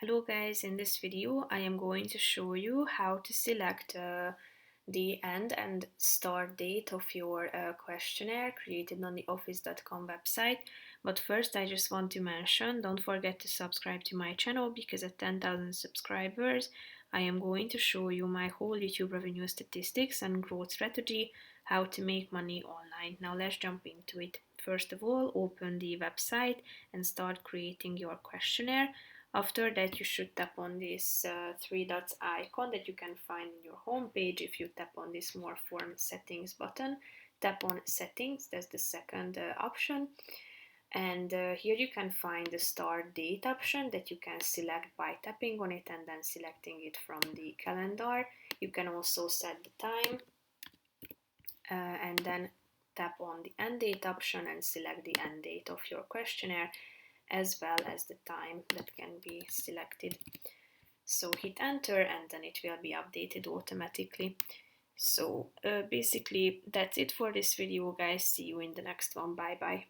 Hello guys, in this video I am going to show you how to select the end and start date of your questionnaire created on the office.com website. But first I just want to mention, don't forget to subscribe to my channel because at 10,000 subscribers I am going to show you my whole YouTube revenue statistics and growth strategy, how to make money online. Now let's jump into it. First of all, open the website and start creating your questionnaire. After that, you should tap on this three dots icon that you can find in your home page. If you tap on this more form settings button, tap on settings, that's the second option. And here you can find the start date option that you can select by tapping on it and then selecting it from the calendar. You can also set the time and then tap on the end date option and select the end date of your questionnaire as well as the time that can be selected. So hit enter and then it will be updated automatically. So basically that's it for this video guys. See you in the next one. Bye bye.